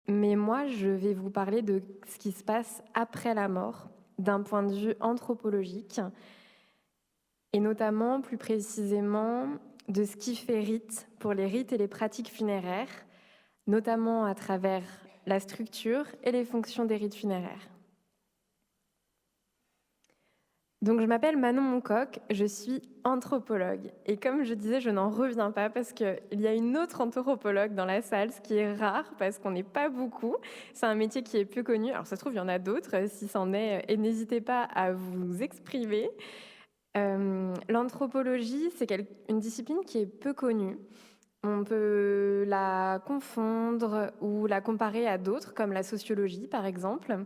Mais moi, je vais vous parler de ce qui se passe après la mort, d'un point de vue anthropologique, et notamment, plus précisément, de ce qui fait rite pour les rites et les pratiques funéraires, notamment à travers la structure et les fonctions des rites funéraires. Donc, je m'appelle Manon Moncoq, je suis anthropologue. Et comme je disais, je n'en reviens pas parce qu'il y a une autre anthropologue dans la salle, ce qui est rare parce qu'on n'est pas beaucoup. C'est un métier qui est peu connu. Alors, ça se trouve, il y en a d'autres, si c'en est, et n'hésitez pas à vous exprimer. L'anthropologie, c'est une discipline qui est peu connue. On peut la confondre ou la comparer à d'autres, comme la sociologie, par exemple.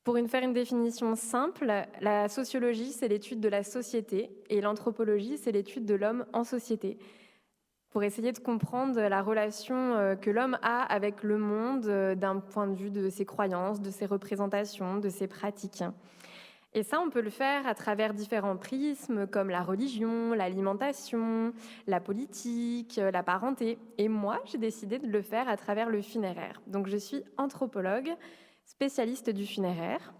Pour faire une définition simple, la sociologie, c'est l'étude de la société et l'anthropologie, c'est l'étude de l'homme en société. Pour essayer de comprendre la relation que l'homme a avec le monde d'un point de vue de ses croyances, de ses représentations, de ses pratiques. Et ça, on peut le faire à travers différents prismes comme la religion, l'alimentation, la politique, la parenté. Et moi, j'ai décidé de le faire à travers le funéraire. Donc, je suis anthropologue, spécialiste du funéraire.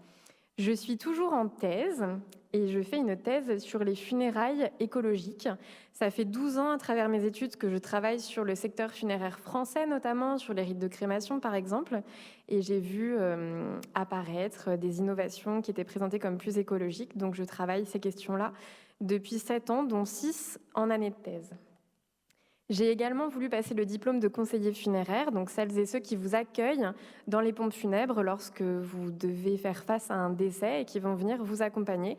Je suis toujours en thèse et je fais une thèse sur les funérailles écologiques. Ça fait 12 ans à travers mes études que je travaille sur le secteur funéraire français, notamment sur les rites de crémation par exemple. Et j'ai vu apparaître des innovations qui étaient présentées comme plus écologiques. Donc je travaille ces questions-là depuis 7 ans, dont 6 en année de thèse. J'ai également voulu passer le diplôme de conseiller funéraire, donc celles et ceux qui vous accueillent dans les pompes funèbres lorsque vous devez faire face à un décès et qui vont venir vous accompagner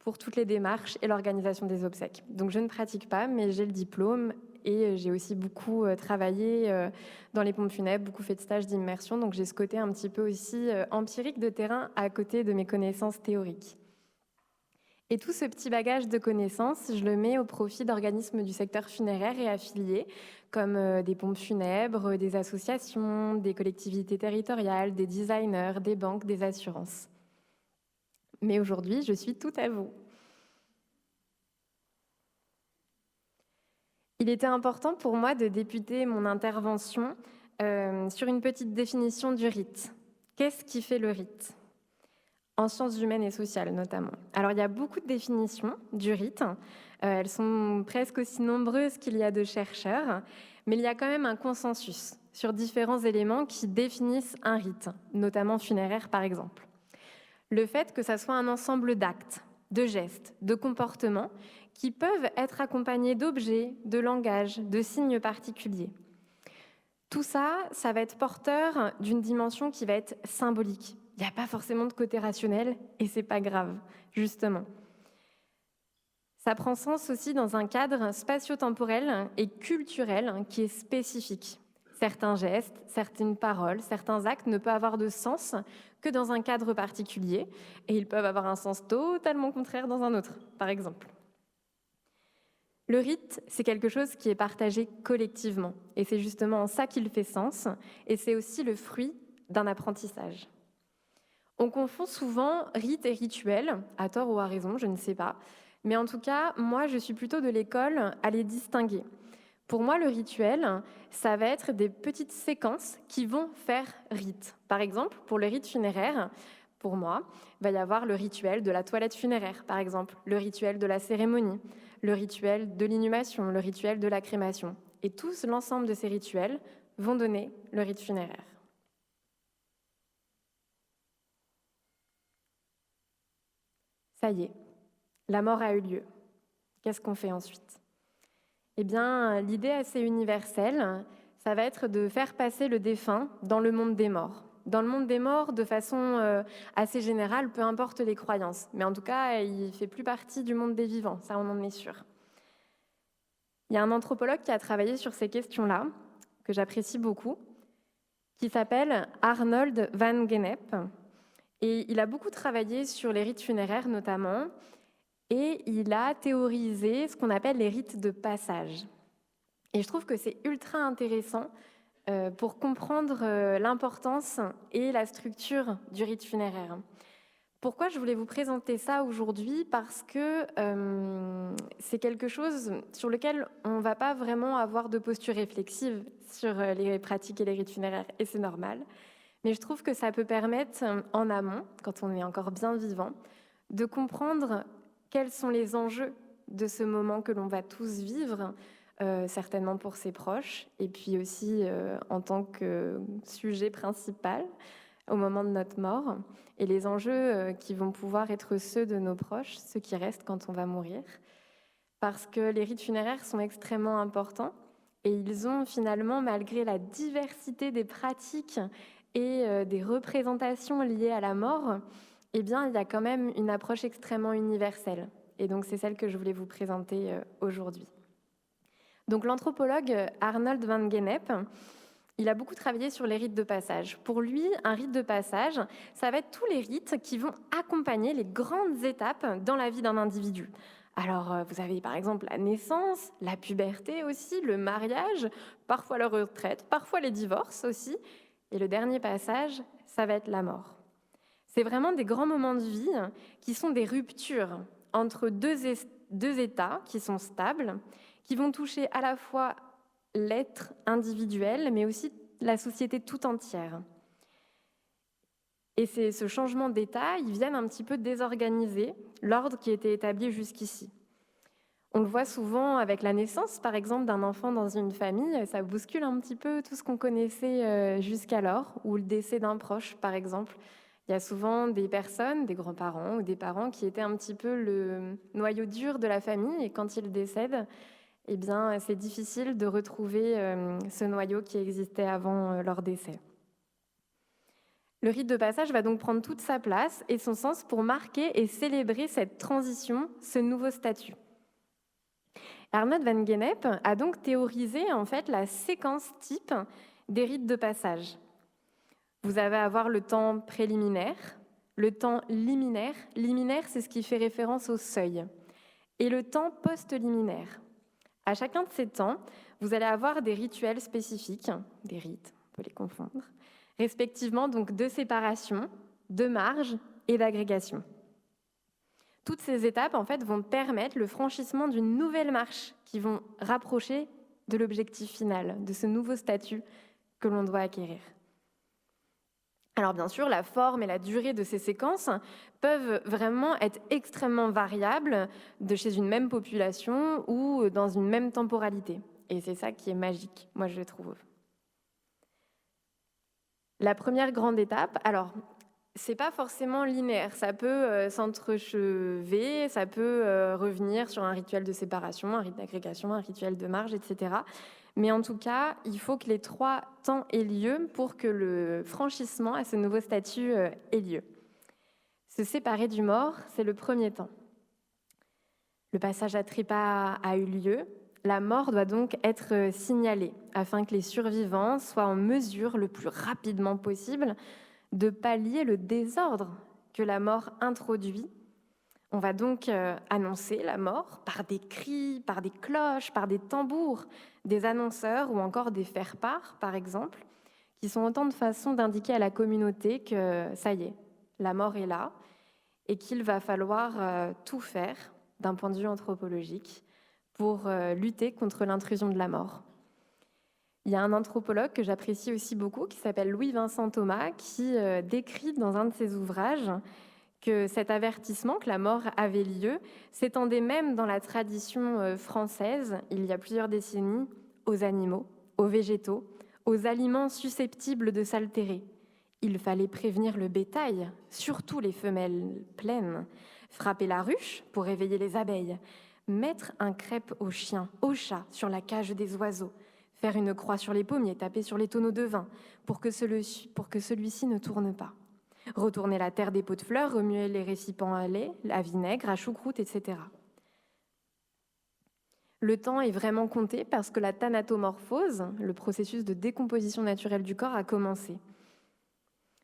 pour toutes les démarches et l'organisation des obsèques. Donc je ne pratique pas, mais j'ai le diplôme et j'ai aussi beaucoup travaillé dans les pompes funèbres, beaucoup fait de stages d'immersion, donc j'ai ce côté un petit peu aussi empirique de terrain à côté de mes connaissances théoriques. Et tout ce petit bagage de connaissances, je le mets au profit d'organismes du secteur funéraire et affiliés, comme des pompes funèbres, des associations, des collectivités territoriales, des designers, des banques, des assurances. Mais aujourd'hui, je suis tout à vous. Il était important pour moi de débuter mon intervention sur une petite définition du rite. Qu'est-ce qui fait le rite ? En sciences humaines et sociales notamment. Alors il y a beaucoup de définitions du rite, elles sont presque aussi nombreuses qu'il y a de chercheurs, mais il y a quand même un consensus sur différents éléments qui définissent un rite, notamment funéraire par exemple. Le fait que ça soit un ensemble d'actes, de gestes, de comportements qui peuvent être accompagnés d'objets, de langage, de signes particuliers. Tout ça, ça va être porteur d'une dimension qui va être symbolique. Il n'y a pas forcément de côté rationnel et c'est pas grave, justement. Ça prend sens aussi dans un cadre spatio-temporel et culturel qui est spécifique. Certains gestes, certaines paroles, certains actes ne peuvent avoir de sens que dans un cadre particulier et ils peuvent avoir un sens totalement contraire dans un autre, par exemple. Le rite, c'est quelque chose qui est partagé collectivement et c'est justement en ça qu'il fait sens et c'est aussi le fruit d'un apprentissage. On confond souvent rite et rituel, à tort ou à raison, je ne sais pas, mais en tout cas, moi je suis plutôt de l'école à les distinguer. Pour moi, le rituel, ça va être des petites séquences qui vont faire rite. Par exemple, pour le rite funéraire, pour moi, il va y avoir le rituel de la toilette funéraire, par exemple, le rituel de la cérémonie, le rituel de l'inhumation, le rituel de la crémation. Et tous, l'ensemble de ces rituels vont donner le rite funéraire. Ça y est, la mort a eu lieu. Qu'est-ce qu'on fait ensuite ? Eh bien, l'idée assez universelle, ça va être de faire passer le défunt dans le monde des morts. Dans le monde des morts, de façon assez générale, peu importe les croyances. Mais en tout cas, il ne fait plus partie du monde des vivants, ça on en est sûr. Il y a un anthropologue qui a travaillé sur ces questions-là, que j'apprécie beaucoup, qui s'appelle Arnold van Gennep. Et il a beaucoup travaillé sur les rites funéraires notamment, et il a théorisé ce qu'on appelle les rites de passage. Et je trouve que c'est ultra intéressant pour comprendre l'importance et la structure du rite funéraire. Pourquoi je voulais vous présenter ça aujourd'hui? Parce que c'est quelque chose sur lequel on ne va pas vraiment avoir de posture réflexive sur les pratiques et les rites funéraires, et c'est normal. Mais je trouve que ça peut permettre, en amont, quand on est encore bien vivant, de comprendre quels sont les enjeux de ce moment que l'on va tous vivre, certainement pour ses proches, et puis aussi en tant que sujet principal au moment de notre mort, et les enjeux qui vont pouvoir être ceux de nos proches, ceux qui restent quand on va mourir, parce que les rites funéraires sont extrêmement importants, et ils ont finalement, malgré la diversité des pratiques et des représentations liées à la mort, eh bien, il y a quand même une approche extrêmement universelle. Et donc, c'est celle que je voulais vous présenter aujourd'hui. Donc, l'anthropologue Arnold van Gennep, il a beaucoup travaillé sur les rites de passage. Pour lui, un rite de passage, ça va être tous les rites qui vont accompagner les grandes étapes dans la vie d'un individu. Alors, vous avez par exemple la naissance, la puberté aussi, le mariage, parfois la retraite, parfois les divorces aussi. Et le dernier passage, ça va être la mort. C'est vraiment des grands moments de vie qui sont des ruptures entre deux états qui sont stables, qui vont toucher à la fois l'être individuel, mais aussi la société tout entière. Et c'est ce changement d'état, ils viennent un petit peu désorganiser l'ordre qui était établi jusqu'ici. On le voit souvent avec la naissance, par exemple, d'un enfant dans une famille, ça bouscule un petit peu tout ce qu'on connaissait jusqu'alors, ou le décès d'un proche, par exemple. Il y a souvent des personnes, des grands-parents ou des parents qui étaient un petit peu le noyau dur de la famille, et quand ils décèdent, eh bien, c'est difficile de retrouver ce noyau qui existait avant leur décès. Le rite de passage va donc prendre toute sa place et son sens pour marquer et célébrer cette transition, ce nouveau statut. Arnold van Gennep a donc théorisé en fait la séquence type des rites de passage. Vous allez avoir le temps préliminaire, le temps liminaire. Liminaire, c'est ce qui fait référence au seuil. Et le temps post-liminaire. À chacun de ces temps, vous allez avoir des rituels spécifiques, des rites, on peut les confondre, respectivement donc de séparation, de marge et d'agrégation. Toutes ces étapes en fait vont permettre le franchissement d'une nouvelle marche qui vont rapprocher de l'objectif final, de ce nouveau statut que l'on doit acquérir. Alors bien sûr, la forme et la durée de ces séquences peuvent vraiment être extrêmement variables de chez une même population ou dans une même temporalité. Et c'est ça qui est magique, moi je le trouve. La première grande étape, alors c'est pas forcément linéaire, ça peut s'entrechever, ça peut revenir sur un rituel de séparation, un rite d'agrégation, un rituel de marge, etc. Mais en tout cas, il faut que les 3 temps aient lieu pour que le franchissement à ce nouveau statut ait lieu. Se séparer du mort, c'est le premier temps. Le passage à trépas a eu lieu. La mort doit donc être signalée afin que les survivants soient en mesure, le plus rapidement possible, de pallier le désordre que la mort introduit. On va donc annoncer la mort par des cris, par des cloches, par des tambours, des annonceurs ou encore des faire-part, par exemple, qui sont autant de façons d'indiquer à la communauté que ça y est, la mort est là et qu'il va falloir tout faire d'un point de vue anthropologique pour lutter contre l'intrusion de la mort. Il y a un anthropologue que j'apprécie aussi beaucoup qui s'appelle Louis-Vincent Thomas qui décrit dans un de ses ouvrages que cet avertissement que la mort avait lieu s'étendait même dans la tradition française, il y a plusieurs décennies, aux animaux, aux végétaux, aux aliments susceptibles de s'altérer. Il fallait prévenir le bétail, surtout les femelles pleines, frapper la ruche pour réveiller les abeilles, mettre un crêpe au chien, au chat sur la cage des oiseaux, faire une croix sur les pommiers, taper sur les tonneaux de vin pour que celui-ci ne tourne pas. Retourner la terre des pots de fleurs, remuer les récipients à lait, à vinaigre, à choucroute, etc. Le temps est vraiment compté parce que la thanatomorphose, le processus de décomposition naturelle du corps, a commencé.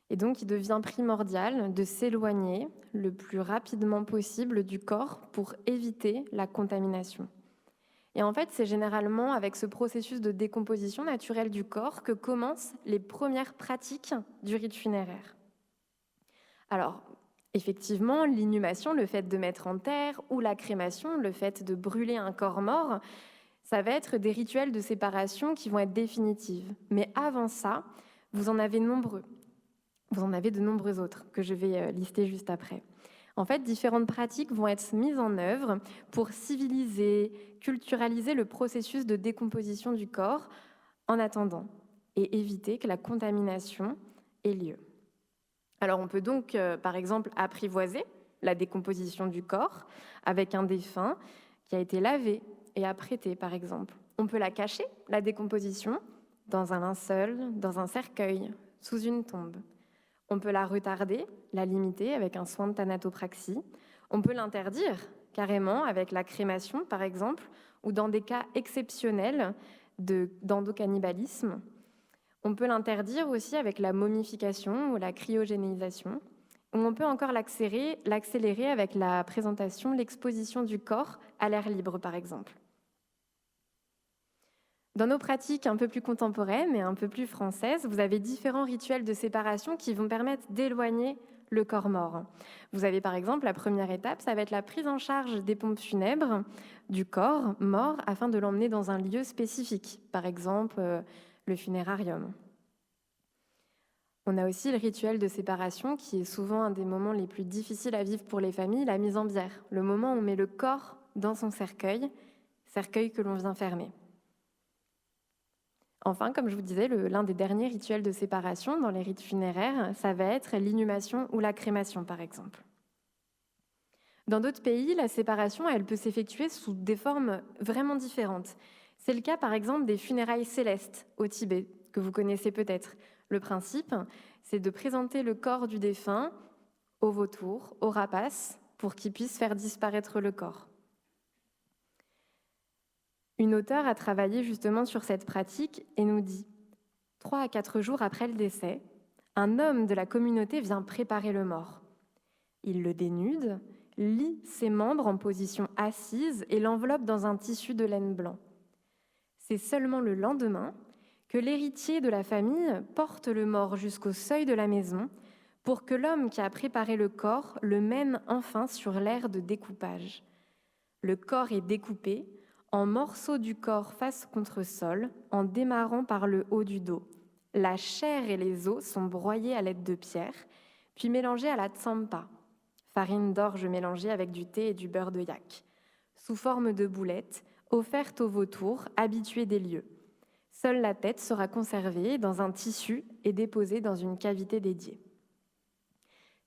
Et donc, il devient primordial de s'éloigner le plus rapidement possible du corps pour éviter la contamination. Et en fait, c'est généralement avec ce processus de décomposition naturelle du corps que commencent les premières pratiques du rite funéraire. Alors, Effectivement, l'inhumation, le fait de mettre en terre, ou la crémation, le fait de brûler un corps mort, ça va être des rituels de séparation qui vont être définitifs. Mais avant ça, vous en avez nombreux. Vous en avez de nombreux autres que je vais lister juste après. En fait, différentes pratiques vont être mises en œuvre pour civiliser, culturaliser le processus de décomposition du corps en attendant et éviter que la contamination ait lieu. Alors on peut donc, par exemple, apprivoiser la décomposition du corps avec un défunt qui a été lavé et apprêté, par exemple. On peut la cacher, la décomposition, dans un linceul, dans un cercueil, sous une tombe. On peut la retarder, la limiter avec un soin de thanatopraxie. On peut l'interdire carrément avec la crémation, par exemple, ou dans des cas exceptionnels d'endocannibalisme. On peut l'interdire aussi avec la momification ou la cryogénisation. Ou on peut encore l'accélérer avec la présentation, l'exposition du corps à l'air libre, par exemple. Dans nos pratiques un peu plus contemporaines et un peu plus françaises, vous avez différents rituels de séparation qui vont permettre d'éloigner le corps mort. Vous avez par exemple la première étape, ça va être la prise en charge des pompes funèbres du corps mort afin de l'emmener dans un lieu spécifique, par exemple le funérarium. On a aussi le rituel de séparation qui est souvent un des moments les plus difficiles à vivre pour les familles, la mise en bière, le moment où on met le corps dans son cercueil que l'on vient fermer. Enfin, comme je vous disais, l'un des derniers rituels de séparation dans les rites funéraires, ça va être l'inhumation ou la crémation, par exemple. Dans d'autres pays, la séparation, elle peut s'effectuer sous des formes vraiment différentes. C'est le cas, par exemple, des funérailles célestes au Tibet, que vous connaissez peut-être. Le principe, c'est de présenter le corps du défunt au vautour, au rapace, pour qu'il puisse faire disparaître le corps. Une auteure a travaillé justement sur cette pratique et nous dit 3 à 4 jours après le décès, un homme de la communauté vient préparer le mort. Il le dénude, lie ses membres en position assise et l'enveloppe dans un tissu de laine blanc. C'est seulement le lendemain que l'héritier de la famille porte le mort jusqu'au seuil de la maison pour que l'homme qui a préparé le corps le mène enfin sur l'aire de découpage. Le corps est découpé en morceaux du corps face contre sol, en démarrant par le haut du dos. La chair et les os sont broyés à l'aide de pierres, puis mélangés à la tsampa, farine d'orge mélangée avec du thé et du beurre de yak, sous forme de boulettes, offertes aux vautours habitués des lieux. Seule la tête sera conservée dans un tissu et déposée dans une cavité dédiée.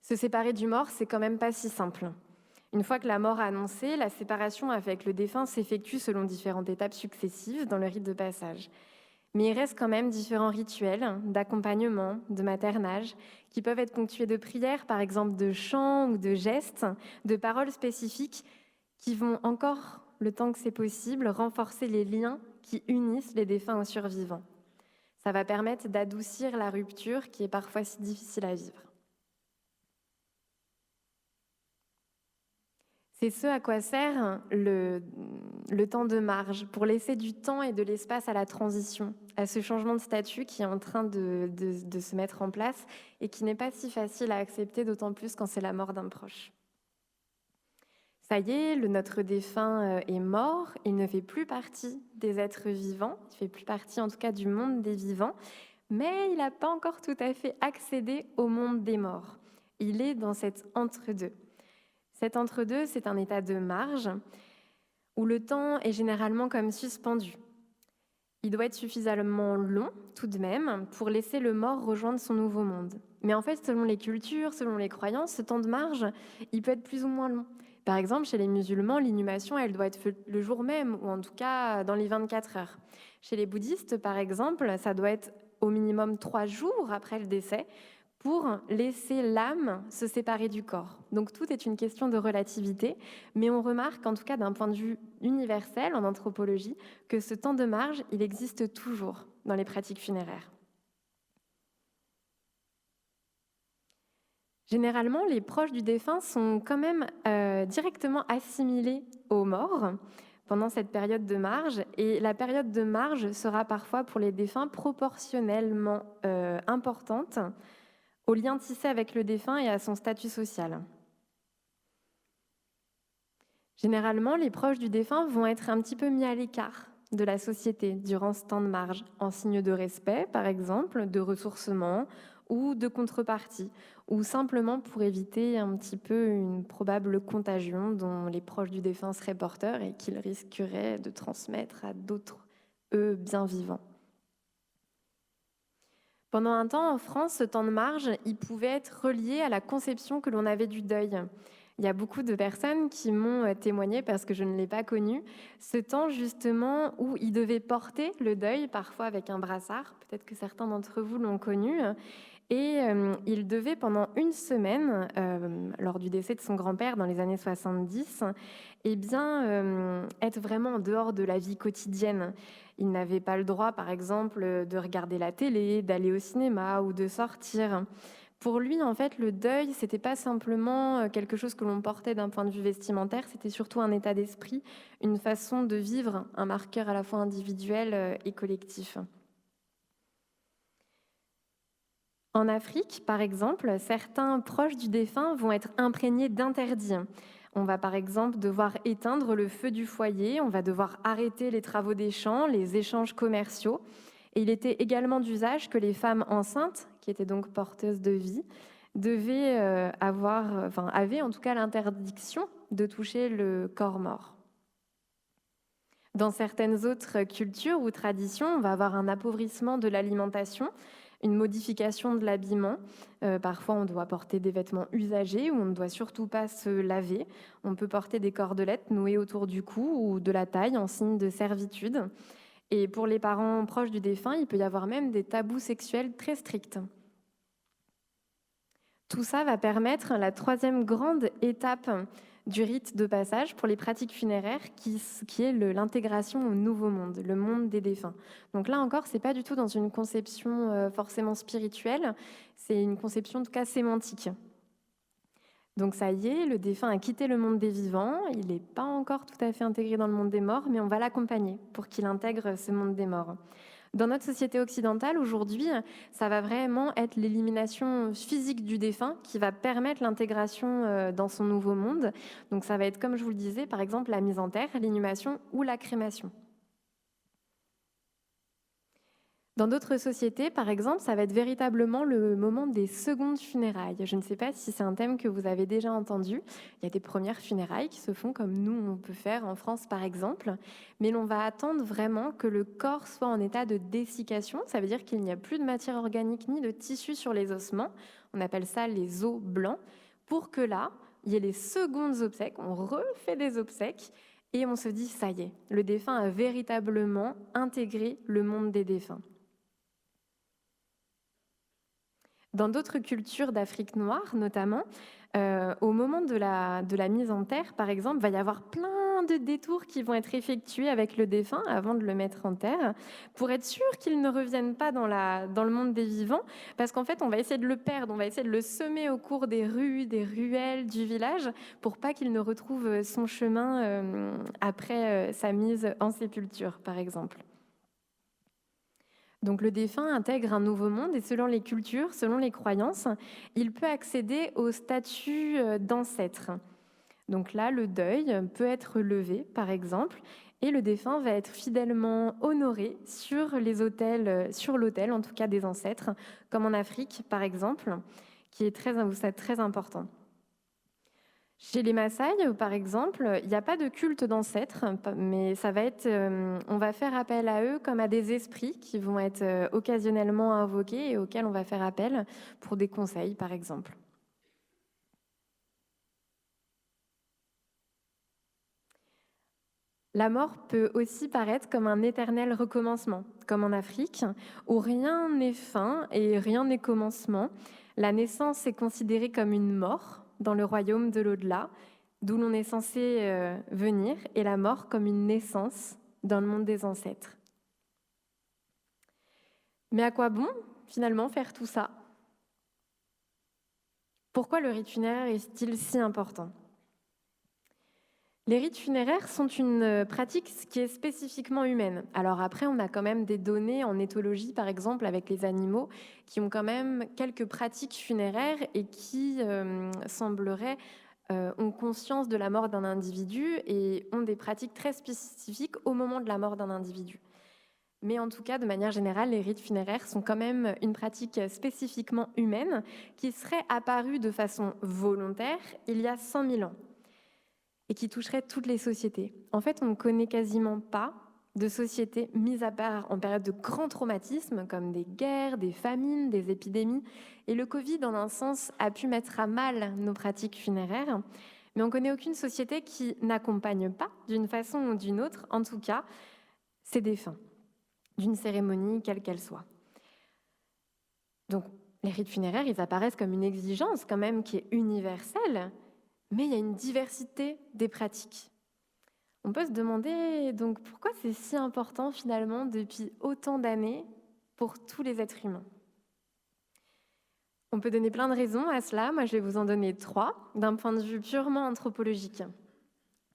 Se séparer du mort, c'est quand même pas si simple. Une fois que la mort est annoncée, la séparation avec le défunt s'effectue selon différentes étapes successives dans le rite de passage. Mais il reste quand même différents rituels d'accompagnement, de maternage, qui peuvent être ponctués de prières, par exemple de chants ou de gestes, de paroles spécifiques qui vont encore, le temps que c'est possible, renforcer les liens qui unissent les défunts aux survivants. Ça va permettre d'adoucir la rupture qui est parfois si difficile à vivre. C'est ce à quoi sert le temps de marge, pour laisser du temps et de l'espace à la transition, à ce changement de statut qui est en train de se mettre en place et qui n'est pas si facile à accepter, d'autant plus quand c'est la mort d'un proche. Ça y est, notre défunt est mort, il ne fait plus partie des êtres vivants, il ne fait plus partie en tout cas du monde des vivants, mais il n'a pas encore tout à fait accédé au monde des morts. Il est dans cet entre-deux. Cet entre-deux, c'est un état de marge où le temps est généralement comme suspendu. Il doit être suffisamment long, tout de même, pour laisser le mort rejoindre son nouveau monde. Mais en fait, selon les cultures, selon les croyances, ce temps de marge, il peut être plus ou moins long. Par exemple, chez les musulmans, l'inhumation, elle doit être faite le jour même, ou en tout cas dans les 24 heures. Chez les bouddhistes, par exemple, ça doit être au minimum 3 jours après le décès, pour laisser l'âme se séparer du corps. Donc tout est une question de relativité, mais on remarque, en tout cas d'un point de vue universel en anthropologie, que ce temps de marge, il existe toujours dans les pratiques funéraires. Généralement, les proches du défunt sont quand même directement assimilés aux morts pendant cette période de marge, et la période de marge sera parfois pour les défunts proportionnellement importante au lien tissé avec le défunt et à son statut social. Généralement, les proches du défunt vont être un petit peu mis à l'écart de la société durant ce temps de marge, en signe de respect, par exemple, de ressourcement ou de contrepartie, ou simplement pour éviter un petit peu une probable contagion dont les proches du défunt seraient porteurs et qu'ils risqueraient de transmettre à d'autres, eux, bien vivants. Pendant un temps, en France, ce temps de marge, il pouvait être relié à la conception que l'on avait du deuil. Il y a beaucoup de personnes qui m'ont témoigné, parce que je ne l'ai pas connu, ce temps justement où ils devaient porter le deuil, parfois avec un brassard, peut-être que certains d'entre vous l'ont connu, et il devait pendant une semaine, lors du décès de son grand-père dans les années 70, eh bien, être vraiment en dehors de la vie quotidienne. Il n'avait pas le droit, par exemple, de regarder la télé, d'aller au cinéma ou de sortir. Pour lui, en fait, le deuil, c'était pas simplement quelque chose que l'on portait d'un point de vue vestimentaire, c'était surtout un état d'esprit, une façon de vivre, un marqueur à la fois individuel et collectif. En Afrique, par exemple, certains proches du défunt vont être imprégnés d'interdits. On va par exemple devoir éteindre le feu du foyer, on va devoir arrêter les travaux des champs, les échanges commerciaux. Et il était également d'usage que les femmes enceintes, qui étaient donc porteuses de vie, avaient en tout cas l'interdiction de toucher le corps mort. Dans certaines autres cultures ou traditions, on va avoir un appauvrissement de l'alimentation, une modification de l'habillement. Parfois, on doit porter des vêtements usagés ou on ne doit surtout pas se laver. On peut porter des cordelettes nouées autour du cou ou de la taille en signe de servitude. Et pour les parents proches du défunt, il peut y avoir même des tabous sexuels très stricts. Tout ça va permettre la troisième grande étape du rite de passage pour les pratiques funéraires, qui est l'intégration au nouveau monde, le monde des défunts. Donc là encore, c'est pas du tout dans une conception forcément spirituelle, c'est une conception en tout cas sémantique. Donc ça y est, le défunt a quitté le monde des vivants, il n'est pas encore tout à fait intégré dans le monde des morts, mais on va l'accompagner pour qu'il intègre ce monde des morts. Dans notre société occidentale, aujourd'hui, ça va vraiment être l'élimination physique du défunt qui va permettre l'intégration dans son nouveau monde. Donc ça va être, comme je vous le disais, par exemple, la mise en terre, l'inhumation ou la crémation. Dans d'autres sociétés, par exemple, ça va être véritablement le moment des secondes funérailles. Je ne sais pas si c'est un thème que vous avez déjà entendu. Il y a des premières funérailles qui se font comme nous, on peut faire en France, par exemple. Mais l'on va attendre vraiment que le corps soit en état de dessiccation. Ça veut dire qu'il n'y a plus de matière organique ni de tissu sur les ossements. On appelle ça les os blancs. Pour que là, il y ait les secondes obsèques. On refait des obsèques. Et on se dit, ça y est, le défunt a véritablement intégré le monde des défunts. Dans d'autres cultures d'Afrique noire, notamment, au moment de la mise en terre, par exemple, va y avoir plein de détours qui vont être effectués avec le défunt avant de le mettre en terre, pour être sûr qu'il ne revienne pas dans le monde des vivants, parce qu'en fait, on va essayer de le perdre, on va essayer de le semer au cours des rues, des ruelles du village, pour pas qu'il ne retrouve son chemin après sa mise en sépulture, par exemple. Donc le défunt intègre un nouveau monde et selon les cultures, selon les croyances, il peut accéder au statut d'ancêtre. Donc là, le deuil peut être levé, par exemple, et le défunt va être fidèlement honoré sur les autels, sur l'autel, en tout cas des ancêtres, comme en Afrique, par exemple, qui est très important. Chez les Maasai, par exemple, il n'y a pas de culte d'ancêtres, mais ça va être, on va faire appel à eux comme à des esprits qui vont être occasionnellement invoqués et auxquels on va faire appel pour des conseils, par exemple. La mort peut aussi paraître comme un éternel recommencement, comme en Afrique, où rien n'est fin et rien n'est commencement. La naissance est considérée comme une mort dans le royaume de l'au-delà, d'où l'on est censé venir, et la mort comme une naissance dans le monde des ancêtres. Mais à quoi bon, finalement, faire tout ça? Pourquoi le rite funéraire est-il si important? Les rites funéraires sont une pratique qui est spécifiquement humaine. Alors après, on a quand même des données en éthologie, par exemple, avec les animaux, qui ont quand même quelques pratiques funéraires et qui sembleraient ont conscience de la mort d'un individu et ont des pratiques très spécifiques au moment de la mort d'un individu. Mais en tout cas, de manière générale, les rites funéraires sont quand même une pratique spécifiquement humaine qui serait apparue de façon volontaire il y a 100 000 ans et qui toucherait toutes les sociétés. En fait, on ne connaît quasiment pas de sociétés mises à part en période de grands traumatismes comme des guerres, des famines, des épidémies. Et le Covid, en un sens, a pu mettre à mal nos pratiques funéraires. Mais on ne connaît aucune société qui n'accompagne pas, d'une façon ou d'une autre, en tout cas, ses défunts, d'une cérémonie quelle qu'elle soit. Donc, les rites funéraires, ils apparaissent comme une exigence quand même qui est universelle, mais il y a une diversité des pratiques. On peut se demander donc pourquoi c'est si important finalement depuis autant d'années pour tous les êtres humains. On peut donner plein de raisons à cela. Moi, je vais vous en donner 3 d'un point de vue purement anthropologique.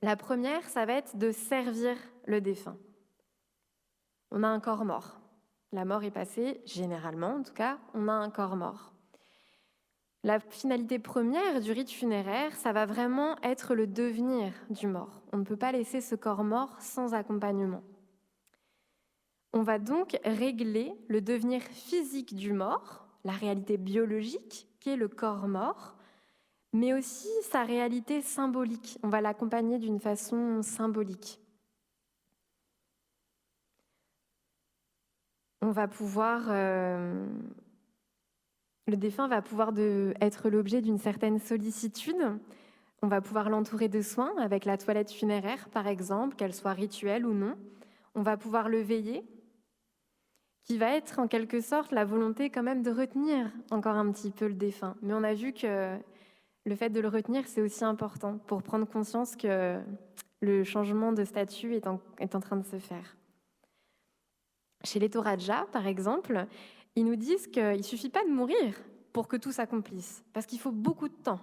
La première, ça va être de servir le défunt. On a un corps mort. La mort est passée, généralement en tout cas, on a un corps mort. La finalité première du rite funéraire, ça va vraiment être le devenir du mort. On ne peut pas laisser ce corps mort sans accompagnement. On va donc régler le devenir physique du mort, la réalité biologique qui est le corps mort, mais aussi sa réalité symbolique. On va l'accompagner d'une façon symbolique. On va pouvoir... Le défunt va pouvoir être l'objet d'une certaine sollicitude. On va pouvoir l'entourer de soins avec la toilette funéraire, par exemple, qu'elle soit rituelle ou non. On va pouvoir le veiller, qui va être en quelque sorte la volonté quand même de retenir encore un petit peu le défunt. Mais on a vu que le fait de le retenir, c'est aussi important pour prendre conscience que le changement de statut est en train de se faire. Chez les Toraja, par exemple, ils nous disent qu'il ne suffit pas de mourir pour que tout s'accomplisse, parce qu'il faut beaucoup de temps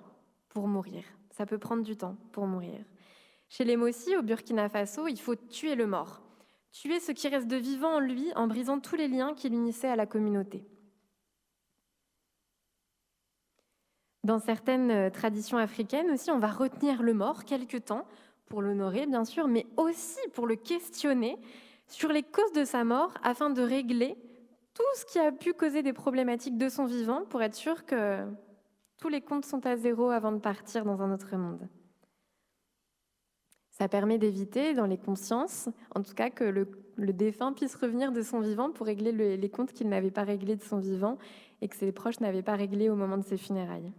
pour mourir. Ça peut prendre du temps pour mourir. Chez les Mossi, au Burkina Faso, il faut tuer le mort. Tuer ce qui reste de vivant en lui en brisant tous les liens qui l'unissaient à la communauté. Dans certaines traditions africaines aussi, on va retenir le mort quelque temps pour l'honorer, bien sûr, mais aussi pour le questionner sur les causes de sa mort afin de régler tout ce qui a pu causer des problématiques de son vivant pour être sûr que tous les comptes sont à zéro avant de partir dans un autre monde. Ça permet d'éviter dans les consciences, en tout cas, que le défunt puisse revenir de son vivant pour régler les comptes qu'il n'avait pas réglés de son vivant et que ses proches n'avaient pas réglés au moment de ses funérailles.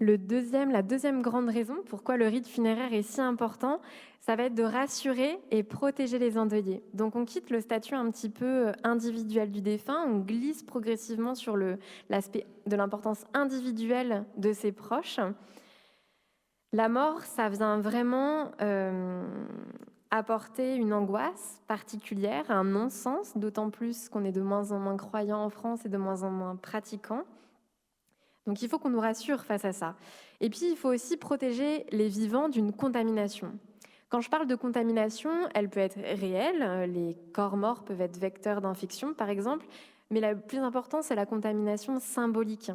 La deuxième grande raison pourquoi le rite funéraire est si important, ça va être de rassurer et protéger les endeuillés. Donc on quitte le statut un petit peu individuel du défunt, on glisse progressivement sur l'aspect de l'importance individuelle de ses proches. La mort, ça vient vraiment apporter une angoisse particulière, un non-sens, d'autant plus qu'on est de moins en moins croyants en France et de moins en moins pratiquants. Donc il faut qu'on nous rassure face à ça. Et puis il faut aussi protéger les vivants d'une contamination. Quand je parle de contamination, elle peut être réelle, les corps morts peuvent être vecteurs d'infection par exemple, mais la plus importante c'est la contamination symbolique.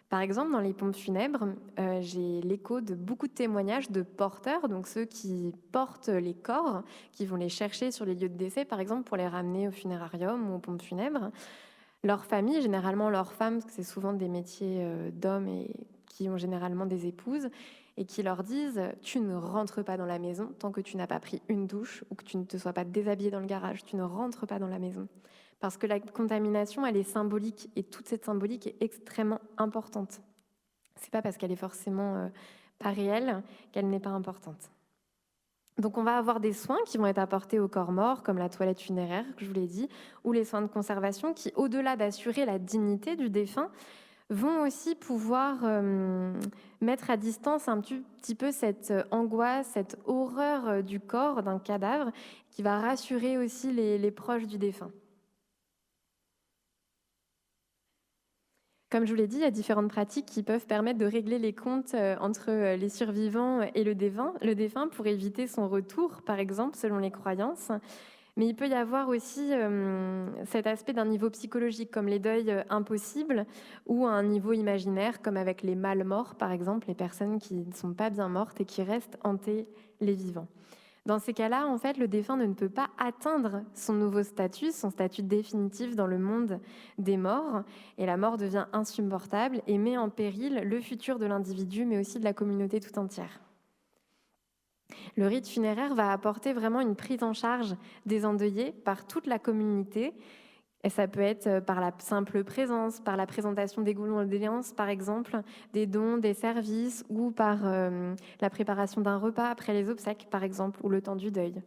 Par exemple, dans les pompes funèbres, j'ai l'écho de beaucoup de témoignages de porteurs, donc ceux qui portent les corps, qui vont les chercher sur les lieux de décès, par exemple pour les ramener au funérarium ou aux pompes funèbres. Leur famille, généralement leurs femmes, parce que c'est souvent des métiers d'hommes et qui ont généralement des épouses, et qui leur disent « tu ne rentres pas dans la maison tant que tu n'as pas pris une douche ou que tu ne te sois pas déshabillé dans le garage, tu ne rentres pas dans la maison ». Parce que la contamination, elle est symbolique, et toute cette symbolique est extrêmement importante. C'est pas parce qu'elle est forcément pas réelle qu'elle n'est pas importante. Donc on va avoir des soins qui vont être apportés au corps mort, comme la toilette funéraire, que je vous l'ai dit, ou les soins de conservation qui, au-delà d'assurer la dignité du défunt, vont aussi pouvoir mettre à distance un petit peu cette angoisse, cette horreur du corps, d'un cadavre, qui va rassurer aussi les proches du défunt. Comme je vous l'ai dit, il y a différentes pratiques qui peuvent permettre de régler les comptes entre les survivants et le défunt pour éviter son retour, par exemple, selon les croyances. Mais il peut y avoir aussi cet aspect d'un niveau psychologique, comme les deuils impossibles, ou à un niveau imaginaire, comme avec les mal morts, par exemple, les personnes qui ne sont pas bien mortes et qui restent hantées les vivants. Dans ces cas-là, en fait, le défunt ne peut pas atteindre son nouveau statut, son statut définitif dans le monde des morts, et la mort devient insupportable et met en péril le futur de l'individu, mais aussi de la communauté tout entière. Le rite funéraire va apporter vraiment une prise en charge des endeuillés par toute la communauté. Et ça peut être par la simple présence, par la présentation des condoléances, par exemple, des dons, des services, ou par la préparation d'un repas après les obsèques, par exemple, ou le temps du deuil.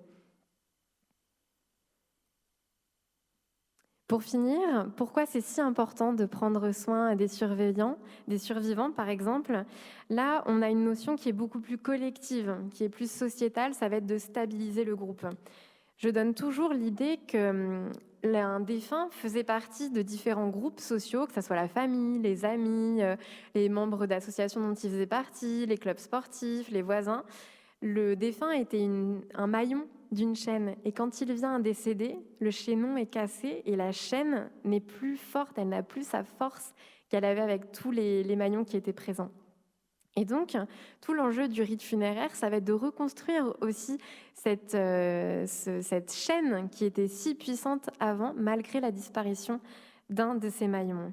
Pour finir, pourquoi c'est si important de prendre soin des survivants, par exemple? Là, on a une notion qui est beaucoup plus collective, qui est plus sociétale, ça va être de stabiliser le groupe. Je donne toujours l'idée qu'un défunt faisait partie de différents groupes sociaux, que ce soit la famille, les amis, les membres d'associations dont il faisait partie, les clubs sportifs, les voisins. Le défunt était un maillon d'une chaîne. Et quand il vient à décéder, le chaînon est cassé et la chaîne n'est plus forte, elle n'a plus sa force qu'elle avait avec tous les maillons qui étaient présents. Et donc, tout l'enjeu du rite funéraire, ça va être de reconstruire aussi cette chaîne qui était si puissante avant, malgré la disparition d'un de ces maillons.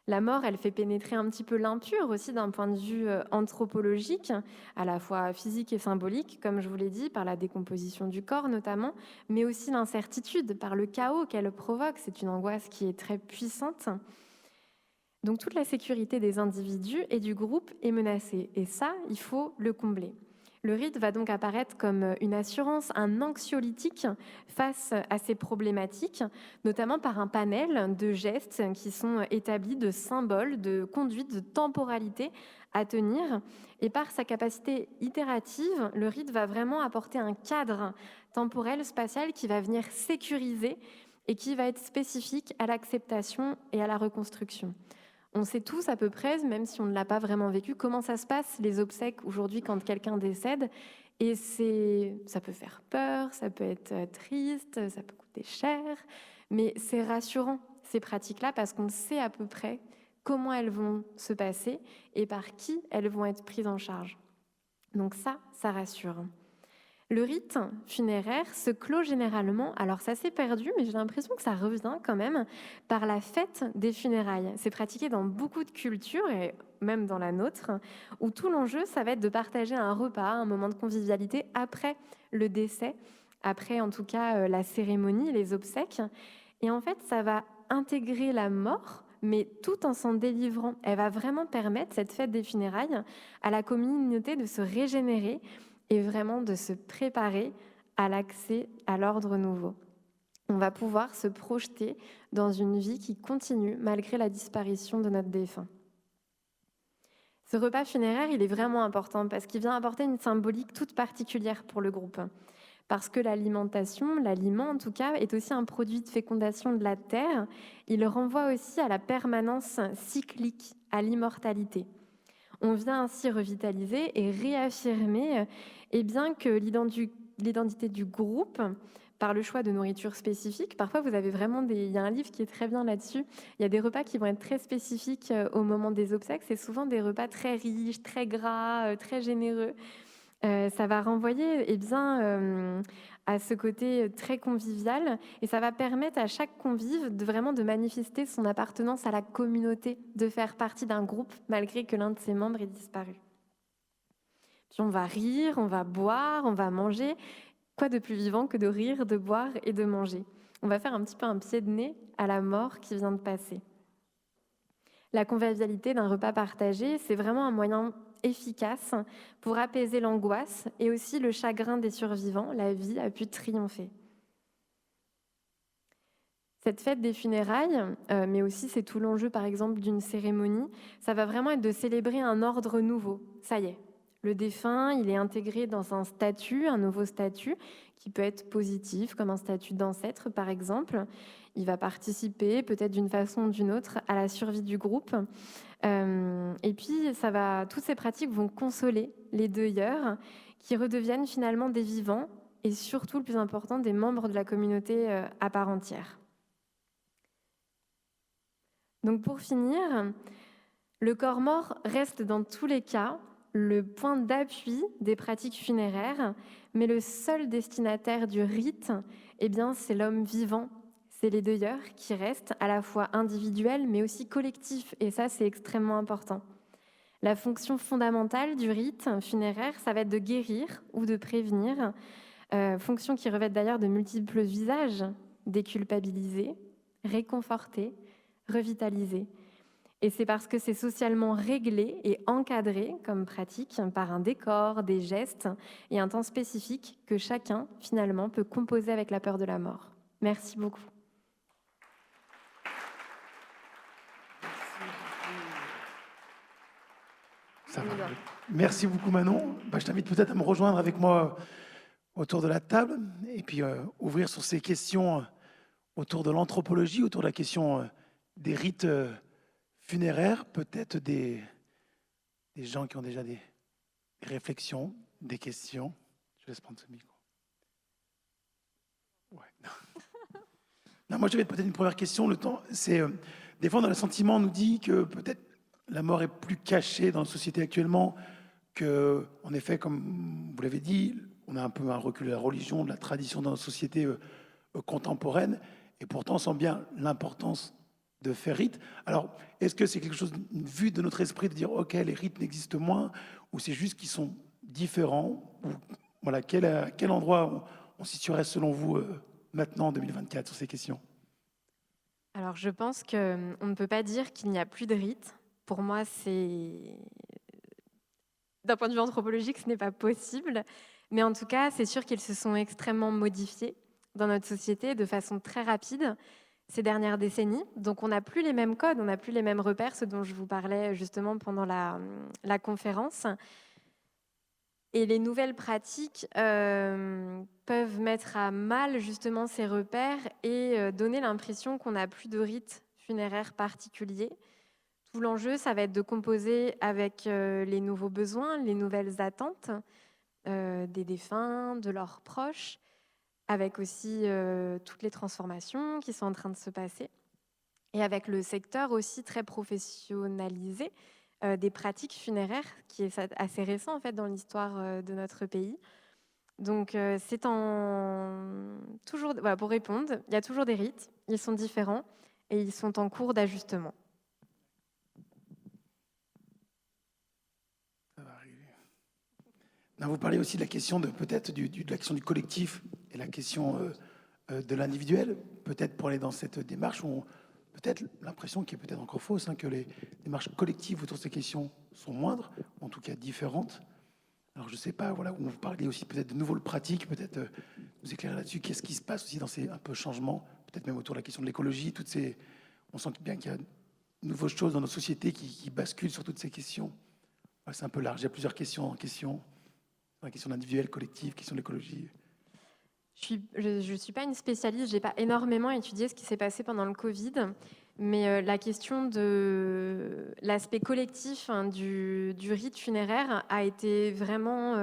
La mort, elle fait pénétrer un petit peu l'impur aussi d'un point de vue anthropologique, à la fois physique et symbolique, comme je vous l'ai dit, par la décomposition du corps notamment, mais aussi l'incertitude, par le chaos qu'elle provoque. C'est une angoisse qui est très puissante. Donc toute la sécurité des individus et du groupe est menacée. Et ça, il faut le combler. Le rite va donc apparaître comme une assurance, un anxiolytique face à ces problématiques, notamment par un panel de gestes qui sont établis, de symboles, de conduite, de temporalité à tenir. Et par sa capacité itérative, le rite va vraiment apporter un cadre temporel, spatial qui va venir sécuriser et qui va être spécifique à l'acceptation et à la reconstruction. On sait tous à peu près, même si on ne l'a pas vraiment vécu, comment ça se passe, les obsèques aujourd'hui quand quelqu'un décède. Et ça peut faire peur, ça peut être triste, ça peut coûter cher, mais c'est rassurant ces pratiques-là parce qu'on sait à peu près comment elles vont se passer et par qui elles vont être prises en charge. Donc ça rassure. Le rite funéraire se clôt généralement, alors ça s'est perdu, mais j'ai l'impression que ça revient quand même, par la fête des funérailles. C'est pratiqué dans beaucoup de cultures, et même dans la nôtre, où tout l'enjeu, ça va être de partager un repas, un moment de convivialité après le décès, après en tout cas la cérémonie, les obsèques. Et en fait, ça va intégrer la mort, mais tout en s'en délivrant. Elle va vraiment permettre, cette fête des funérailles, à la communauté de se régénérer, et vraiment de se préparer à l'accès à l'ordre nouveau. On va pouvoir se projeter dans une vie qui continue malgré la disparition de notre défunt. Ce repas funéraire, il est vraiment important parce qu'il vient apporter une symbolique toute particulière pour le groupe. Parce que l'alimentation, l'aliment en tout cas, est aussi un produit de fécondation de la terre. Il renvoie aussi à la permanence cyclique, à l'immortalité. On vient ainsi revitaliser et réaffirmer que l'identité du groupe, par le choix de nourriture spécifique, parfois vous avez vraiment il y a un livre qui est très bien là-dessus, il y a des repas qui vont être très spécifiques au moment des obsèques, c'est souvent des repas très riches, très gras, très généreux. Ça va renvoyer à ce côté très convivial et ça va permettre à chaque convive de manifester son appartenance à la communauté, de faire partie d'un groupe malgré que l'un de ses membres ait disparu. Puis on va rire, on va boire, on va manger. Quoi de plus vivant que de rire, de boire et de manger? On va faire un petit peu un pied de nez à la mort qui vient de passer. La convivialité d'un repas partagé, c'est vraiment un moyen efficace pour apaiser l'angoisse et aussi le chagrin des survivants. La vie a pu triompher. Cette fête des funérailles, mais aussi c'est tout l'enjeu par exemple d'une cérémonie, ça va vraiment être de célébrer un ordre nouveau. Ça y est, le défunt, il est intégré dans un statut, un nouveau statut qui peut être positif, comme un statut d'ancêtre par exemple. Il va participer peut-être d'une façon ou d'une autre à la survie du groupe. Et puis, toutes ces pratiques vont consoler les deuilleurs qui redeviennent finalement des vivants et surtout, le plus important, des membres de la communauté à part entière. Donc pour finir, le corps mort reste dans tous les cas le point d'appui des pratiques funéraires, mais le seul destinataire du rite, eh bien, c'est l'homme vivant, c'est les deuilleurs qui restent à la fois individuels mais aussi collectifs, et ça c'est extrêmement important. La fonction fondamentale du rite funéraire, ça va être de guérir ou de prévenir, fonction qui revêt d'ailleurs de multiples visages: déculpabiliser, réconforter, revitaliser. Et c'est parce que c'est socialement réglé et encadré comme pratique par un décor, des gestes et un temps spécifique que chacun, finalement, peut composer avec la peur de la mort. Merci beaucoup. Ça va. Merci beaucoup Manon. Je t'invite peut-être à me rejoindre avec moi autour de la table et puis ouvrir sur ces questions autour de l'anthropologie, autour de la question des rites funéraires, peut-être des gens qui ont déjà des réflexions, des questions. Je laisse prendre ce micro. Ouais. Non, moi, j'avais peut-être une première question. Le temps, c'est des fois, dans le sentiment, on nous dit que peut-être la mort est plus cachée dans la société actuellement, que, en effet, comme vous l'avez dit, on a un peu un recul de la religion, de la tradition dans la société contemporaine, et pourtant, on sent bien l'importance de faire rite. Alors, est-ce que c'est quelque chose, une vue de notre esprit, de dire, OK, les rites n'existent moins, ou c'est juste qu'ils sont différents, ou voilà, quel endroit on situerait selon vous maintenant, en 2024, sur ces questions? Alors, je pense qu'on ne peut pas dire qu'il n'y a plus de rites. Pour moi, d'un point de vue anthropologique, ce n'est pas possible. Mais en tout cas, c'est sûr qu'ils se sont extrêmement modifiés dans notre société de façon très rapide ces dernières décennies. Donc, on n'a plus les mêmes codes, on n'a plus les mêmes repères, ce dont je vous parlais justement pendant la conférence. Et les nouvelles pratiques peuvent mettre à mal justement ces repères et donner l'impression qu'on n'a plus de rite funéraire particulier. Tout l'enjeu, ça va être de composer avec les nouveaux besoins, les nouvelles attentes des défunts, de leurs proches, avec aussi toutes les transformations qui sont en train de se passer, et avec le secteur aussi très professionnalisé des pratiques funéraires, qui est assez récent en fait dans l'histoire de notre pays. Donc voilà, pour répondre, il y a toujours des rites, ils sont différents et ils sont en cours d'ajustement. Ça va arriver. Non, vous parlez aussi de la question de peut-être de la question du collectif et la question de l'individuel, peut-être pour aller dans cette démarche où peut-être l'impression qui est peut-être encore fausse, que les démarches collectives autour de ces questions sont moindres, en tout cas différentes. Alors je ne sais pas, voilà, où vous parlez aussi peut-être de nouvelles pratiques, peut-être nous éclairer là-dessus, qu'est-ce qui se passe aussi dans ces un peu changements, peut-être même autour de la question de l'écologie, on sent bien qu'il y a de nouvelles choses dans nos sociétés qui basculent sur toutes ces questions. Ouais, c'est un peu large, il y a plusieurs questions la question individuelle, collective, question de l'écologie. Je ne suis pas une spécialiste, je n'ai pas énormément étudié ce qui s'est passé pendant le Covid, mais la question de l'aspect collectif du rite funéraire a été vraiment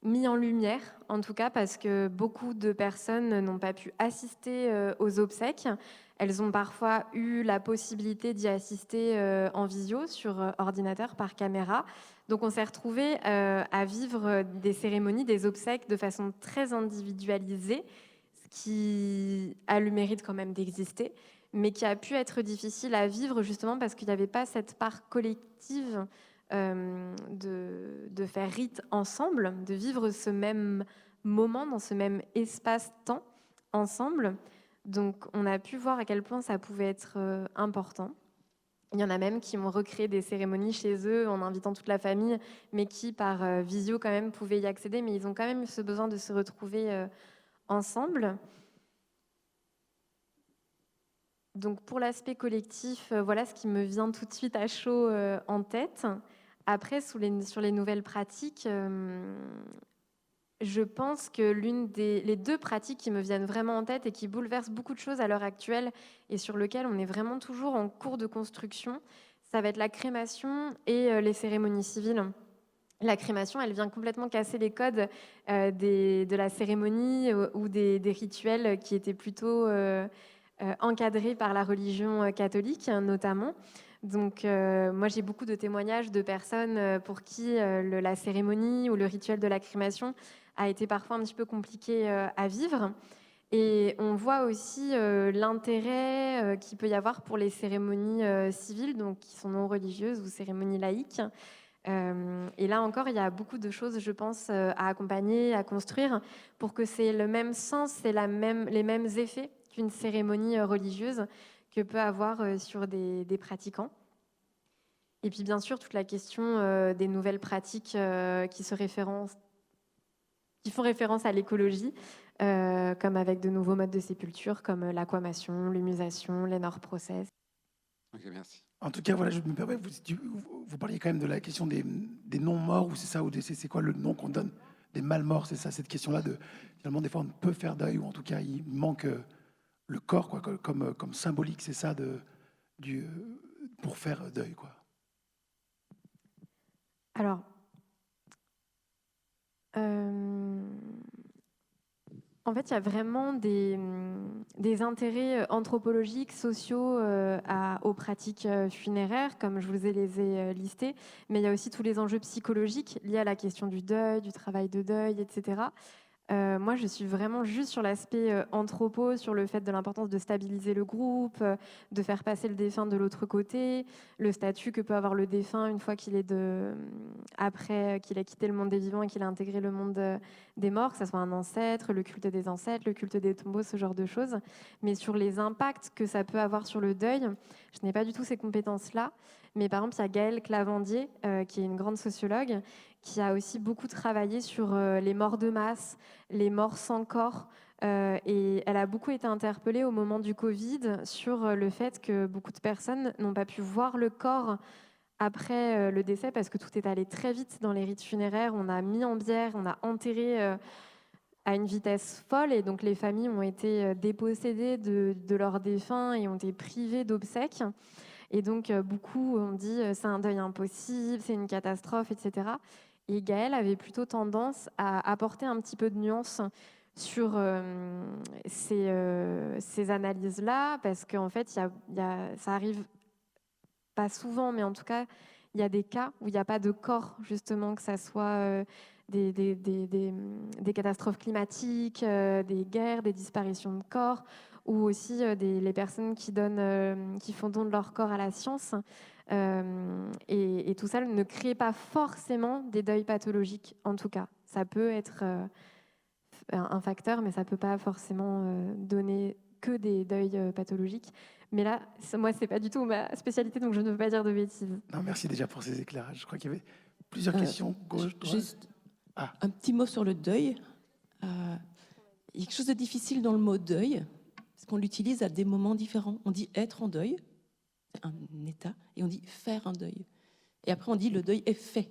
mis en lumière, en tout cas parce que beaucoup de personnes n'ont pas pu assister aux obsèques. Elles ont parfois eu la possibilité d'y assister en visio, sur ordinateur, par caméra. Donc on s'est retrouvés à vivre des cérémonies, des obsèques de façon très individualisée, ce qui a le mérite quand même d'exister, mais qui a pu être difficile à vivre justement parce qu'il n'y avait pas cette part collective de faire rite ensemble, de vivre ce même moment dans ce même espace-temps ensemble. Donc on a pu voir à quel point ça pouvait être important. Il y en a même qui ont recréé des cérémonies chez eux en invitant toute la famille, mais qui par visio quand même pouvaient y accéder, mais ils ont quand même eu ce besoin de se retrouver ensemble. Donc pour l'aspect collectif, voilà ce qui me vient tout de suite à chaud en tête. Après, sur les nouvelles pratiques, je pense que les deux pratiques qui me viennent vraiment en tête et qui bouleversent beaucoup de choses à l'heure actuelle et sur lesquelles on est vraiment toujours en cours de construction, ça va être la crémation et les cérémonies civiles. La crémation, elle vient complètement casser les codes de la cérémonie ou des rituels qui étaient plutôt encadrés par la religion catholique, notamment. Donc, moi, j'ai beaucoup de témoignages de personnes pour qui la cérémonie ou le rituel de la crémation a été parfois un petit peu compliqué à vivre. Et on voit aussi l'intérêt qu'il peut y avoir pour les cérémonies civiles, donc qui sont non religieuses ou cérémonies laïques. Et là encore, il y a beaucoup de choses, je pense, à accompagner, à construire pour que c'est le même sens et les mêmes effets qu'une cérémonie religieuse que peut avoir sur des pratiquants. Et puis bien sûr, toute la question des nouvelles pratiques qui font référence à l'écologie, comme avec de nouveaux modes de sépulture, comme l'aquamation, l'humusation, l'Enor process. Ok, merci. En tout cas, voilà, je me permets, vous parliez quand même de la question des non-morts, ou c'est ça, ou c'est quoi le nom qu'on donne? Des mal-morts, c'est ça, cette question-là de, finalement, des fois, on peut faire deuil, ou en tout cas, il manque le corps, quoi, comme symbolique, c'est ça, pour faire deuil, quoi. Alors, en fait, il y a vraiment des intérêts anthropologiques, sociaux aux pratiques funéraires, comme je vous les ai listés, mais il y a aussi tous les enjeux psychologiques liés à la question du deuil, du travail de deuil, etc. Moi, je suis vraiment juste sur l'aspect anthropo, sur le fait de l'importance de stabiliser le groupe, de faire passer le défunt de l'autre côté, le statut que peut avoir le défunt une fois qu'il est après qu'il a quitté le monde des vivants et qu'il a intégré le monde des morts, que ce soit un ancêtre, le culte des ancêtres, le culte des tombeaux, ce genre de choses. Mais sur les impacts que ça peut avoir sur le deuil, je n'ai pas du tout ces compétences-là. Mais par exemple, il y a Gaëlle Clavandier, qui est une grande sociologue, qui a aussi beaucoup travaillé sur les morts de masse, les morts sans corps. Et elle a beaucoup été interpellée au moment du Covid sur le fait que beaucoup de personnes n'ont pas pu voir le corps après le décès parce que tout est allé très vite dans les rites funéraires. On a mis en bière, on a enterré à une vitesse folle et donc les familles ont été dépossédées de leurs défunts et ont été privées d'obsèques. Et donc beaucoup ont dit c'est un deuil impossible, c'est une catastrophe, etc. Et Gaëlle avait plutôt tendance à apporter un petit peu de nuance sur ces analyses-là, parce qu'en fait, ça arrive pas souvent, mais en tout cas, il y a des cas où il n'y a pas de corps, justement, que ça soit des catastrophes climatiques, des guerres, des disparitions de corps, ou aussi les personnes qui font don de leur corps à la science. Et tout ça ne crée pas forcément des deuils pathologiques, en tout cas. Ça peut être un facteur, mais ça ne peut pas forcément donner que des deuils pathologiques. Mais là, moi, ce n'est pas du tout ma spécialité, donc je ne veux pas dire de bêtises. Non, merci déjà pour ces éclairages. Je crois qu'il y avait plusieurs questions. Gauche, droite. Juste un petit mot sur le deuil. Il y a quelque chose de difficile dans le mot deuil, parce qu'on l'utilise à des moments différents. On dit être en deuil, c'est un état, et on dit faire un deuil. Et après, on dit le deuil est fait.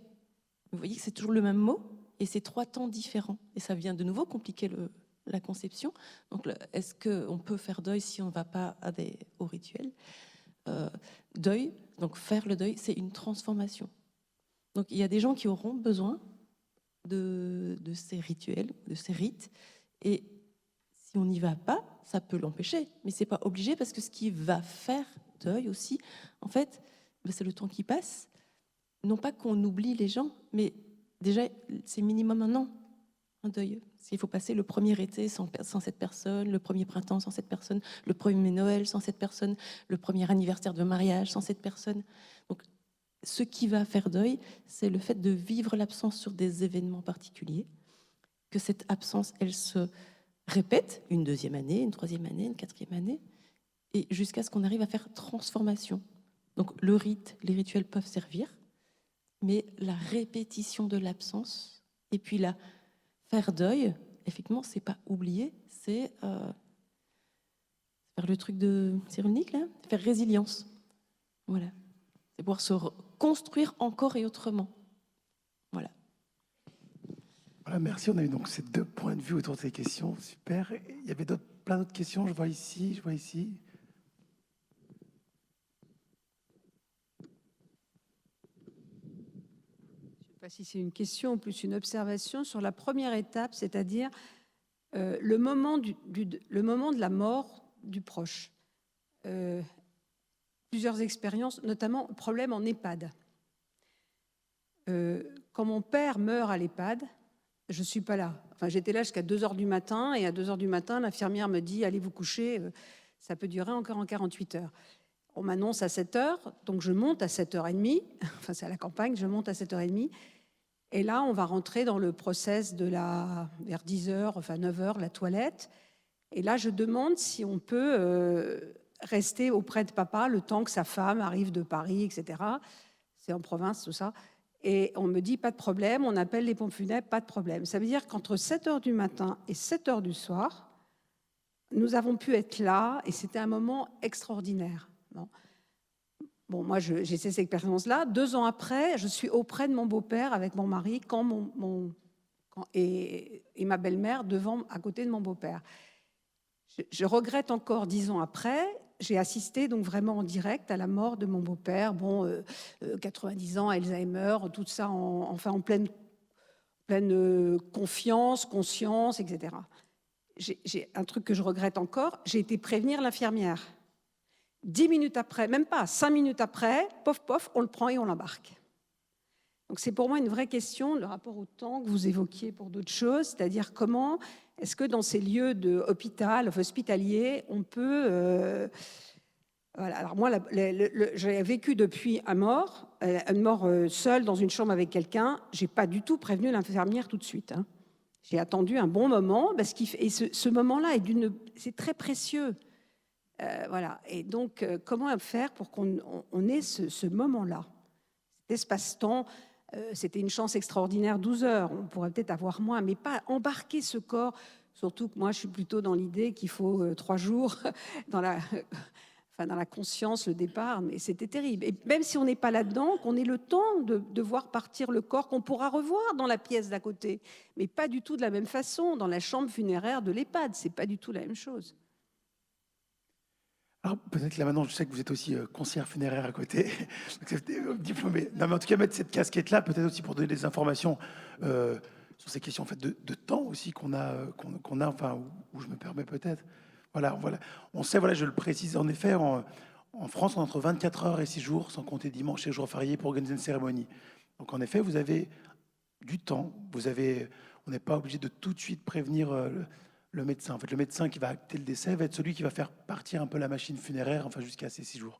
Vous voyez que c'est toujours le même mot, et c'est 3 temps différents. Et ça vient de nouveau compliquer la conception. Donc, est-ce qu'on peut faire deuil si on ne va pas au rituel? Deuil, donc faire le deuil, c'est une transformation. Donc, il y a des gens qui auront besoin de ces rituels, de ces rites, et si on n'y va pas, ça peut l'empêcher, mais c'est pas obligé, parce que ce qui va faire deuil aussi, en fait, c'est le temps qui passe. Non pas qu'on oublie les gens, mais déjà, c'est minimum 1 an, un deuil. S'il faut passer le premier été sans cette personne, le premier printemps sans cette personne, le premier Noël sans cette personne, le premier anniversaire de mariage sans cette personne. Donc, ce qui va faire deuil, c'est le fait de vivre l'absence sur des événements particuliers, que cette absence, elle se répète une 2e année, une 3e année, une 4e année, et jusqu'à ce qu'on arrive à faire transformation. Donc, le rite, les rituels peuvent servir, mais la répétition de l'absence, et puis la faire deuil, effectivement, c'est pas oublier, c'est faire le truc de Cyrulnik, là, faire résilience. Voilà. C'est pouvoir se construire encore et autrement. Voilà. Voilà, merci. On a eu donc ces 2 points de vue autour de ces questions. Super. Il y avait plein d'autres questions. Je vois ici, je vois ici. Je ne sais pas si c'est une question ou plus une observation sur la première étape, c'est-à-dire le moment de la mort du proche. Plusieurs expériences, notamment problème en EHPAD. Quand mon père meurt à l'EHPAD, je ne suis pas là. Enfin, j'étais là jusqu'à 2h du matin, et à 2h du matin, l'infirmière me dit « Allez vous coucher, ça peut durer encore en 48 heures ». On m'annonce à 7h, donc je monte à 7h30, enfin c'est à la campagne, je monte à 7h30, et là on va rentrer dans le process de vers 10h, enfin 9h, la toilette, et là je demande si on peut rester auprès de papa le temps que sa femme arrive de Paris, etc. C'est en province tout ça, et on me dit pas de problème, on appelle les pompes funèbres, pas de problème. Ça veut dire qu'entre 7h du matin et 7h du soir, nous avons pu être là, et c'était un moment extraordinaire. Bon, moi, j'ai ces expériences-là. 2 ans après, je suis auprès de mon beau-père avec mon mari et ma belle-mère à côté de mon beau-père. Je regrette encore 10 ans après, j'ai assisté donc vraiment en direct à la mort de mon beau-père. 90 ans, Alzheimer, tout ça en pleine confiance, conscience, etc. J'ai un truc que je regrette encore, j'ai été prévenir l'infirmière. 10 minutes après, même pas, 5 minutes après, pof, on le prend et on l'embarque. Donc c'est pour moi une vraie question, le rapport au temps que vous évoquiez pour d'autres choses, c'est-à-dire comment est-ce que dans ces lieux hospitaliers, on peut... Voilà. Alors moi, j'ai vécu depuis une mort seule dans une chambre avec quelqu'un, j'ai pas du tout prévenu l'infirmière tout de suite. J'ai attendu un bon moment, et ce moment-là, c'est très précieux. Voilà. Et donc, comment faire pour qu'on ait ce moment-là, cet espace-temps? C'était une chance extraordinaire, 12 heures. On pourrait peut-être avoir moins, mais pas embarquer ce corps. Surtout que moi, je suis plutôt dans l'idée qu'il faut 3 jours dans la conscience, le départ. Mais c'était terrible. Et même si on n'est pas là-dedans, qu'on ait le temps de voir partir le corps qu'on pourra revoir dans la pièce d'à côté. Mais pas du tout de la même façon. Dans la chambre funéraire de l'EHPAD, c'est pas du tout la même chose. Alors, peut-être que là maintenant, je sais que vous êtes aussi conseillère funéraire à côté, diplômée. Non, mais en tout cas, mettre cette casquette-là, peut-être aussi pour donner des informations sur ces questions en fait, de temps aussi qu'on a, enfin, où je me permets peut-être. Voilà. On sait, voilà, je le précise, en effet, en France, on a entre 24 heures et 6 jours, sans compter dimanche et jour férié, pour organiser une cérémonie. Donc, en effet, vous avez du temps. On n'est pas obligé de tout de suite prévenir le médecin. En fait, le médecin qui va acter le décès va être celui qui va faire partir un peu la machine funéraire, enfin jusqu'à ces 6 jours.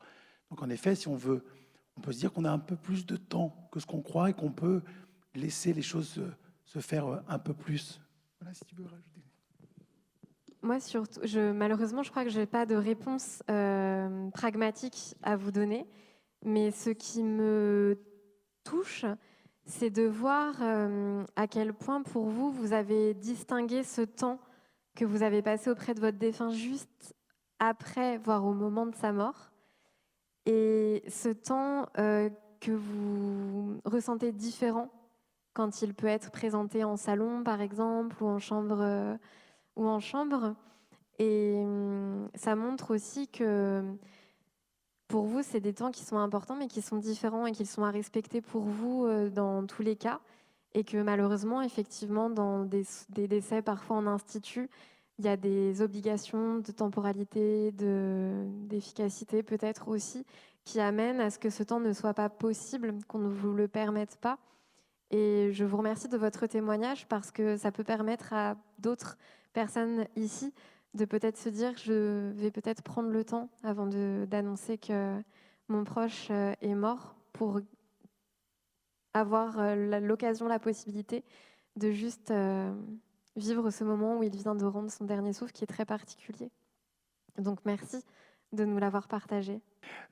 Donc en effet, si on veut, on peut se dire qu'on a un peu plus de temps que ce qu'on croit et qu'on peut laisser les choses se faire un peu plus. Voilà, si tu veux rajouter. Moi, surtout, malheureusement, je crois que je n'ai pas de réponse pragmatique à vous donner, mais ce qui me touche, c'est de voir à quel point pour vous, vous avez distingué ce temps que vous avez passé auprès de votre défunt juste après, voire au moment de sa mort, et ce temps que vous ressentez différent quand il peut être présenté en salon, par exemple, ou en chambre. Et ça montre aussi que pour vous, c'est des temps qui sont importants, mais qui sont différents et qui sont à respecter pour vous dans tous les cas. Et que malheureusement, effectivement, dans des décès parfois en institut, il y a des obligations de temporalité, d'efficacité peut-être aussi, qui amènent à ce que ce temps ne soit pas possible, qu'on ne vous le permette pas. Et je vous remercie de votre témoignage parce que ça peut permettre à d'autres personnes ici de peut-être se dire je vais peut-être prendre le temps avant d'annoncer que mon proche est mort pour avoir l'occasion, la possibilité de juste vivre ce moment où il vient de rendre son dernier souffle qui est très particulier. Donc merci de nous l'avoir partagé.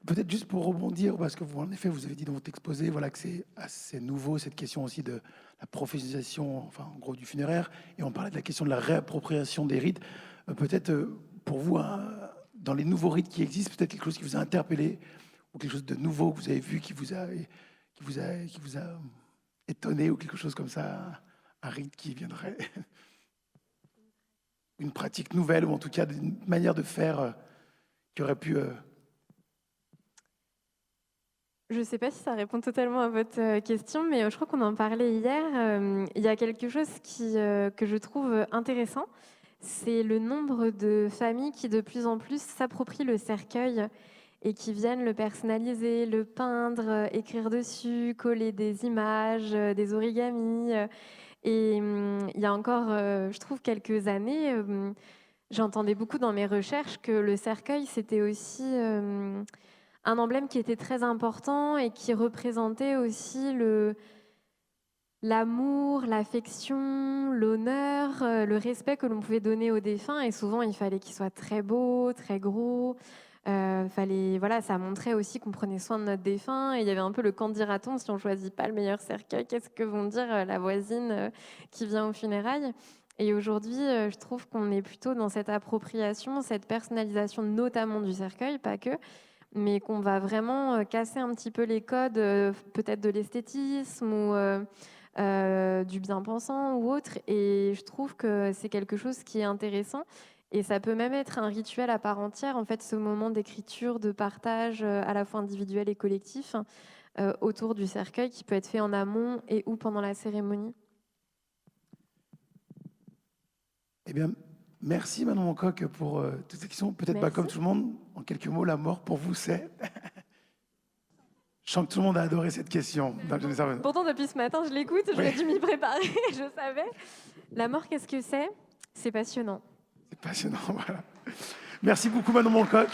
Peut-être juste pour rebondir, parce que vous, en effet, vous avez dit dans votre exposé voilà, que c'est assez nouveau, cette question aussi de la professionnalisation, enfin, en gros, du funéraire, et on parlait de la question de la réappropriation des rites. Peut-être pour vous, dans les nouveaux rites qui existent, peut-être quelque chose qui vous a interpellé, ou quelque chose de nouveau que vous avez vu, qui vous a étonné, ou quelque chose comme ça, un rite qui viendrait, une pratique nouvelle, ou en tout cas une manière de faire qui aurait pu... Je ne sais pas si ça répond totalement à votre question, mais je crois qu'on en parlait hier. Il y a quelque chose que je trouve intéressant, c'est le nombre de familles qui de plus en plus s'approprient le cercueil et qui viennent le personnaliser, le peindre, écrire dessus, coller des images, des origamis. Il y a encore, je trouve, quelques années, j'entendais beaucoup dans mes recherches que le cercueil, c'était aussi un emblème qui était très important et qui représentait aussi l'amour, l'affection, l'honneur, le respect que l'on pouvait donner aux défunts. Et souvent, il fallait qu'il soit très beau, très gros. Voilà, ça montrait aussi qu'on prenait soin de notre défunt. Et il y avait un peu le qu'en dira-t-on si on ne choisit pas le meilleur cercueil. Qu'est-ce que vont dire la voisine qui vient aux funérailles? Et aujourd'hui, je trouve qu'on est plutôt dans cette appropriation, cette personnalisation, notamment du cercueil, pas que, mais qu'on va vraiment casser un petit peu les codes, peut-être de l'esthétisme ou du bien-pensant ou autre. Et je trouve que c'est quelque chose qui est intéressant. Et ça peut même être un rituel à part entière, en fait, ce moment d'écriture, de partage, à la fois individuel et collectif, autour du cercueil, qui peut être fait en amont et ou pendant la cérémonie. Eh bien, merci Manon Moncoq pour toutes ces questions. Peut-être pas comme tout le monde, en quelques mots, la mort pour vous, c'est... Je sens que tout le monde a adoré cette question. Pourtant, depuis ce matin, je l'écoute, j'aurais dû m'y préparer, je savais. La mort, qu'est-ce que c'est? C'est passionnant. C'est passionnant, voilà. Merci beaucoup Manon Moncoq.